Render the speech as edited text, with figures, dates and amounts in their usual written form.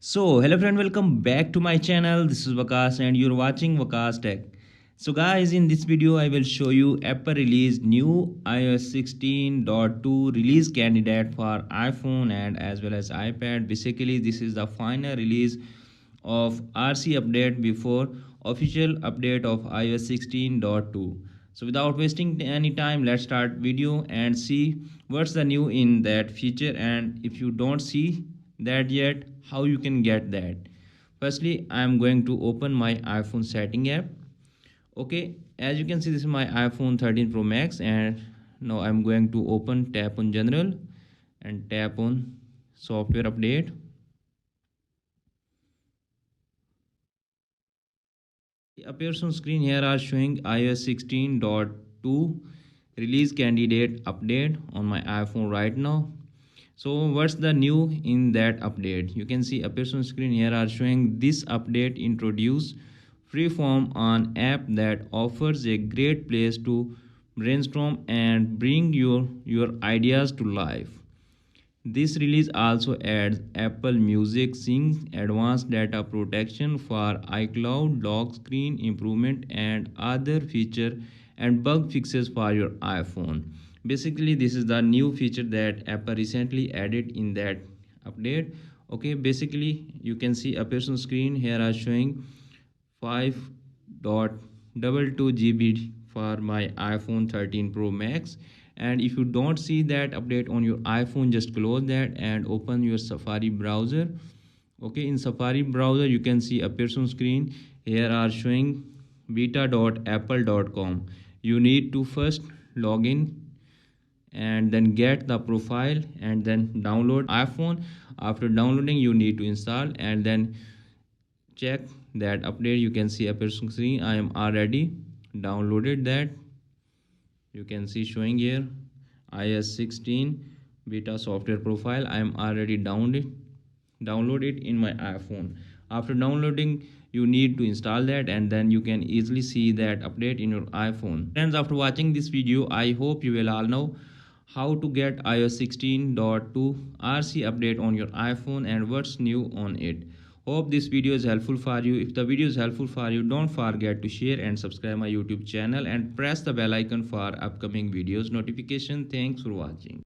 So, hello friend, welcome back to my channel. This is Vakas and you're watching Vakas Tech. So guys, in this video I will show you Apple released new iOS 16.2 release candidate for iPhone and as well as iPad. Basically, this is the final release of RC update before official update of iOS 16.2. So without wasting any time, let's start video and see what's the new in that feature, and if you don't see that yet, how you can get that. Firstly, I am going to open my iPhone setting app. Okay, as you can see, this is my iPhone 13 Pro Max, and now I'm going to open, tap on general and tap on software update. Appears on screen. Here are showing iOS 16.2 release candidate update on my iPhone right now. So what's the new in that update? You can see appears on screen. Here are showing this update introduce freeform on app that offers a great place to brainstorm and bring your ideas to life. This release also adds Apple Music Sync, advanced data protection for iCloud, lock screen improvement, and other feature and bug fixes for your iPhone. Basically, this is the new feature that Apple recently added in that update. Okay, basically you can see appears on screen. Here are showing 5.22 GB for my iPhone 13 Pro Max. And if you don't see that update on your iPhone, just close that and open your Safari browser. Okay, in Safari browser you can see appears on screen. Here are showing beta.apple.com. You need to first log in and then get the profile and then download iPhone. After downloading, you need to install and then check that update. You can see appears on screen. I am already downloaded that. You can see showing here iOS 16 beta software profile. I am already downloaded in my iPhone. After downloading, you need to install that and then you can easily see that update in your iPhone. Friends, after watching this video, I hope you will all know how to get iOS 16.2 RC update on your iPhone and what's new on it. Hope this video is helpful for you. If the video is helpful for you, don't forget to share and subscribe my YouTube channel and press the bell icon for upcoming videos notification. Thanks for watching.